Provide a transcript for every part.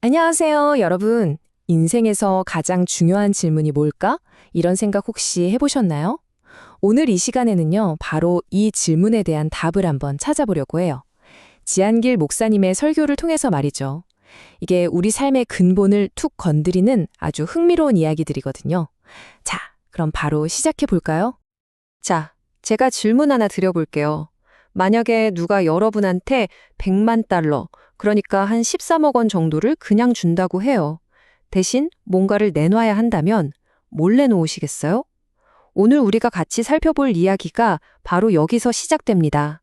안녕하세요, 여러분. 인생에서 가장 중요한 질문이 뭘까? 이런 생각 혹시 해보셨나요? 오늘 이 시간에는요, 바로 이 질문에 대한 답을 한번 찾아보려고 해요. 지한길 목사님의 설교를 통해서 말이죠. 이게 우리 삶의 근본을 툭 건드리는 아주 흥미로운 이야기들이거든요. 자, 그럼 바로 시작해 볼까요? 자, 제가 질문 하나 드려볼게요. 만약에 누가 여러분한테 100만 달러, 그러니까 한 13억 원 정도를 그냥 준다고 해요. 대신 뭔가를 내놔야 한다면 뭘 내놓으시겠어요? 오늘 우리가 같이 살펴볼 이야기가 바로 여기서 시작됩니다.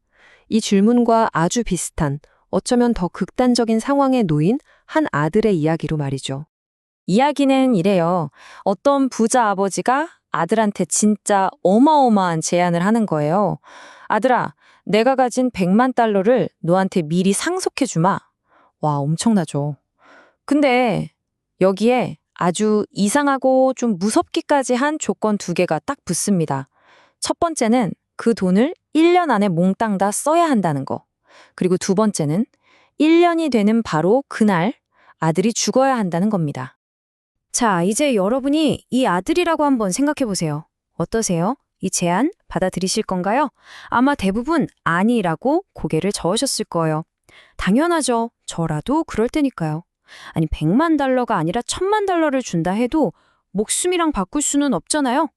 이 질문과 아주 비슷한, 어쩌면 더 극단적인 상황에 놓인 한 아들의 이야기로 말이죠. 이야기는 이래요. 어떤 부자 아버지가 아들한테 진짜 어마어마한 제안을 하는 거예요. 아들아, 내가 가진 100만 달러를 너한테 미리 상속해 주마. 와, 엄청나죠. 근데 여기에 아주 이상하고 좀 무섭기까지 한 조건 두 개가 딱 붙습니다. 첫 번째는 그 돈을 1년 안에 몽땅 다 써야 한다는 거. 그리고 두 번째는 1년이 되는 바로 그날 아들이 죽어야 한다는 겁니다. 자, 이제 여러분이 이 아들이라고 한번 생각해 보세요. 어떠세요? 이 제안 받아들이실 건가요? 아마 대부분 아니라고 고개를 저으셨을 거예요. 당연하죠. 저라도 그럴 테니까요. 아니, 100만 달러가 아니라 1000만 달러를 준다 해도 목숨이랑 바꿀 수는 없잖아요.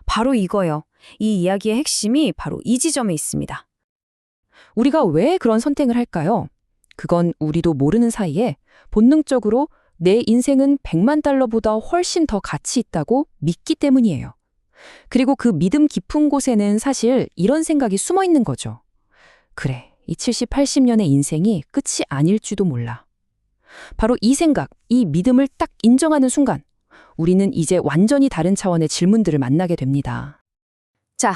바로 이거요. 이 이야기의 핵심이 바로 이 지점에 있습니다. 우리가 왜 그런 선택을 할까요? 그건 우리도 모르는 사이에 본능적으로 내 인생은 100만 달러보다 훨씬 더 가치 있다고 믿기 때문이에요. 그리고 그 믿음 깊은 곳에는 사실 이런 생각이 숨어 있는 거죠. 그래, 이 70, 80년의 인생이 끝이 아닐지도 몰라. 바로 이 생각, 이 믿음을 딱 인정하는 순간, 우리는 이제 완전히 다른 차원의 질문들을 만나게 됩니다. 자,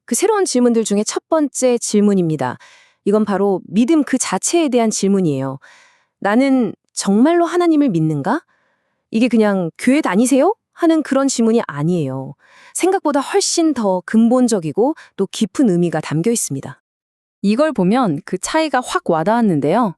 그 새로운 질문들 중에 첫 번째 질문입니다. 이건 바로 믿음 그 자체에 대한 질문이에요. 나는 정말로 하나님을 믿는가? 이게 그냥 교회 다니세요? 하는 그런 질문이 아니에요. 생각보다 훨씬 더 근본적이고 또 깊은 의미가 담겨 있습니다. 이걸 보면 그 차이가 확 와닿았는데요.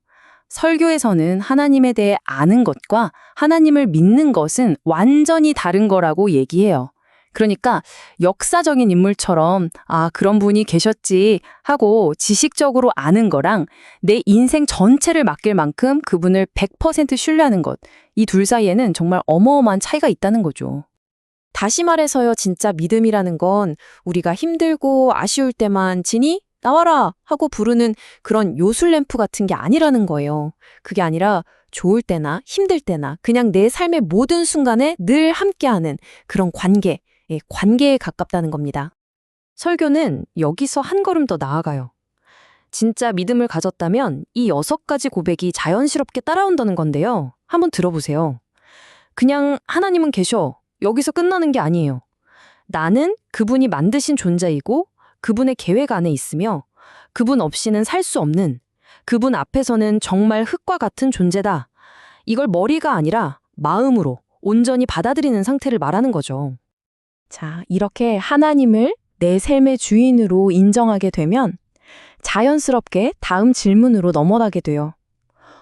설교에서는 하나님에 대해 아는 것과 하나님을 믿는 것은 완전히 다른 거라고 얘기해요. 그러니까 역사적인 인물처럼 그런 분이 계셨지 하고 지식적으로 아는 거랑 내 인생 전체를 맡길 만큼 그분을 100% 신뢰하는 것, 이 둘 사이에는 정말 어마어마한 차이가 있다는 거죠. 다시 말해서요, 진짜 믿음이라는 건 우리가 힘들고 아쉬울 때만 지니? 나와라! 하고 부르는 그런 요술램프 같은 게 아니라는 거예요. 그게 아니라 좋을 때나 힘들 때나 그냥 내 삶의 모든 순간에 늘 함께하는 그런 관계, 관계에 가깝다는 겁니다. 설교는 여기서 한 걸음 더 나아가요. 진짜 믿음을 가졌다면 이 6가지 고백이 자연스럽게 따라온다는 건데요. 한번 들어보세요. 그냥 하나님은 계셔. 여기서 끝나는 게 아니에요. 나는 그분이 만드신 존재이고 그분의 계획 안에 있으며 그분 없이는 살 수 없는, 그분 앞에서는 정말 흙과 같은 존재다. 이걸 머리가 아니라 마음으로 온전히 받아들이는 상태를 말하는 거죠. 자, 이렇게 하나님을 내 삶의 주인으로 인정하게 되면 자연스럽게 다음 질문으로 넘어가게 돼요.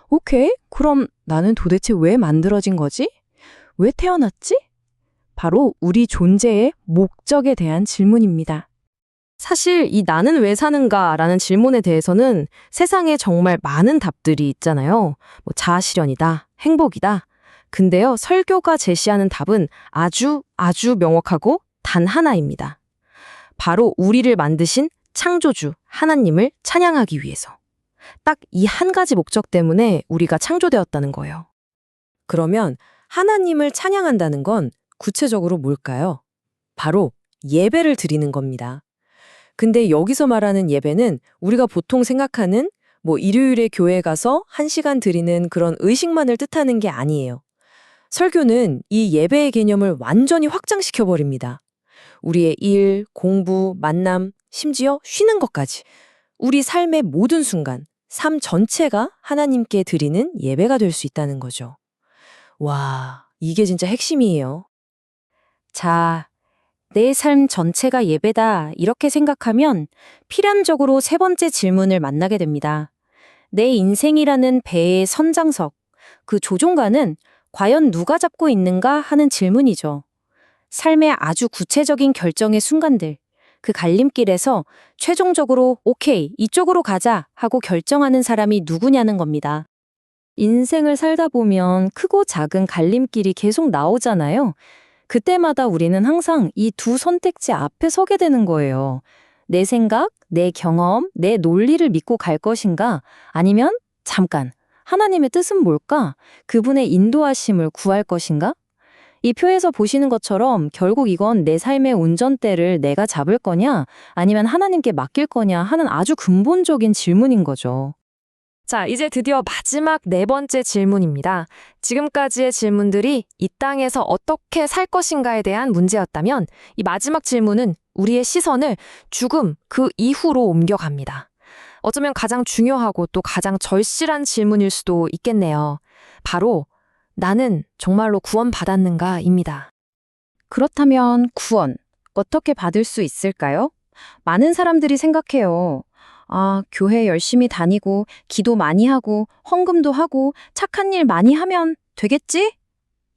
오케이, 그럼 나는 도대체 왜 만들어진 거지? 왜 태어났지? 바로 우리 존재의 목적에 대한 질문입니다. 사실 이 나는 왜 사는가라는 질문에 대해서는 세상에 정말 많은 답들이 있잖아요. 자아실현이다, 행복이다. 근데요, 설교가 제시하는 답은 아주 명확하고 단 하나입니다. 바로 우리를 만드신 창조주 하나님을 찬양하기 위해서. 딱 이 한 가지 목적 때문에 우리가 창조되었다는 거예요. 그러면 하나님을 찬양한다는 건 구체적으로 뭘까요? 바로 예배를 드리는 겁니다. 근데 여기서 말하는 예배는 우리가 보통 생각하는 일요일에 교회 가서 1시간 드리는 그런 의식만을 뜻하는 게 아니에요. 설교는 이 예배의 개념을 완전히 확장시켜 버립니다. 우리의 일, 공부, 만남, 심지어 쉬는 것까지. 우리 삶의 모든 순간, 삶 전체가 하나님께 드리는 예배가 될 수 있다는 거죠. 와, 이게 진짜 핵심이에요. 자, 내 삶 전체가 예배다 이렇게 생각하면 필연적으로 세 번째 질문을 만나게 됩니다. 내 인생이라는 배의 선장석, 그 조종관은 과연 누가 잡고 있는가 하는 질문이죠. 삶의 아주 구체적인 결정의 순간들, 그 갈림길에서 최종적으로 오케이, 이쪽으로 가자 하고 결정하는 사람이 누구냐는 겁니다. 인생을 살다 보면 크고 작은 갈림길이 계속 나오잖아요. 그때마다 우리는 항상 이 두 선택지 앞에 서게 되는 거예요. 내 생각, 내 경험, 내 논리를 믿고 갈 것인가? 아니면 잠깐, 하나님의 뜻은 뭘까? 그분의 인도하심을 구할 것인가? 이 표에서 보시는 것처럼 결국 이건 내 삶의 운전대를 내가 잡을 거냐, 아니면 하나님께 맡길 거냐 하는 아주 근본적인 질문인 거죠. 자, 이제 드디어 마지막 네 번째 질문입니다. 지금까지의 질문들이 이 땅에서 어떻게 살 것인가에 대한 문제였다면 이 마지막 질문은 우리의 시선을 죽음 그 이후로 옮겨갑니다. 어쩌면 가장 중요하고 또 가장 절실한 질문일 수도 있겠네요. 바로 나는 정말로 구원받았는가입니다. 그렇다면 구원, 어떻게 받을 수 있을까요? 많은 사람들이 생각해요. 아, 교회 열심히 다니고, 기도 많이 하고, 헌금도 하고, 착한 일 많이 하면 되겠지?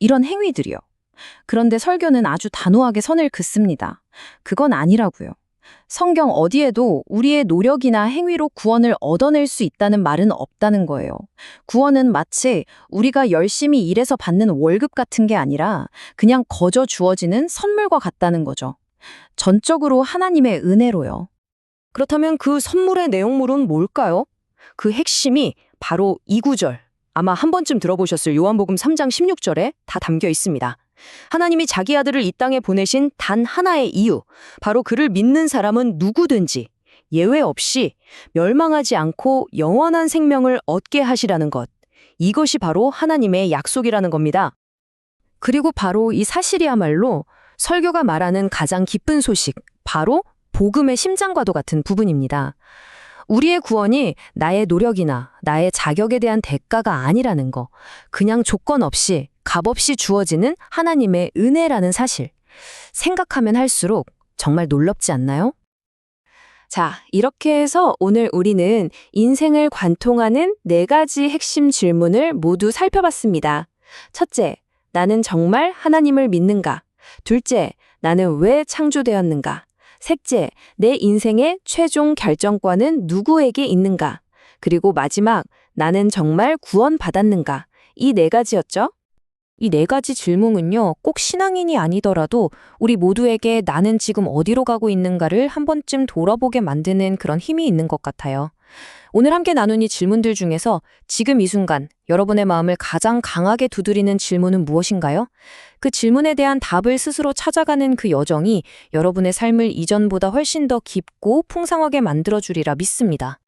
이런 행위들이요. 그런데 설교는 아주 단호하게 선을 긋습니다. 그건 아니라고요. 성경 어디에도 우리의 노력이나 행위로 구원을 얻어낼 수 있다는 말은 없다는 거예요. 구원은 마치 우리가 열심히 일해서 받는 월급 같은 게 아니라 그냥 거저 주어지는 선물과 같다는 거죠. 전적으로 하나님의 은혜로요. 그렇다면 그 선물의 내용물은 뭘까요? 그 핵심이 바로 이 구절. 아마 한 번쯤 들어보셨을 요한복음 3장 16절에 다 담겨 있습니다. 하나님이 자기 아들을 이 땅에 보내신 단 하나의 이유, 바로 그를 믿는 사람은 누구든지 예외 없이 멸망하지 않고 영원한 생명을 얻게 하시라는 것. 이것이 바로 하나님의 약속이라는 겁니다. 그리고 바로 이 사실이야말로 설교가 말하는 가장 기쁜 소식, 바로 복음의 심장과도 같은 부분입니다. 우리의 구원이 나의 노력이나 나의 자격에 대한 대가가 아니라는 거, 그냥 조건 없이 값없이 주어지는 하나님의 은혜라는 사실. 생각하면 할수록 정말 놀랍지 않나요? 자, 이렇게 해서 오늘 우리는 인생을 관통하는 4가지 핵심 질문을 모두 살펴봤습니다. 첫째, 나는 정말 하나님을 믿는가? 둘째, 나는 왜 창조되었는가? 셋째, 내 인생의 최종 결정권은 누구에게 있는가? 그리고 마지막, 나는 정말 구원받았는가? 이 4가지였죠? 이 4가지 질문은요, 꼭 신앙인이 아니더라도 우리 모두에게 나는 지금 어디로 가고 있는가를 한 번쯤 돌아보게 만드는 그런 힘이 있는 것 같아요. 오늘 함께 나눈 이 질문들 중에서 지금 이 순간 여러분의 마음을 가장 강하게 두드리는 질문은 무엇인가요? 그 질문에 대한 답을 스스로 찾아가는 그 여정이 여러분의 삶을 이전보다 훨씬 더 깊고 풍성하게 만들어주리라 믿습니다.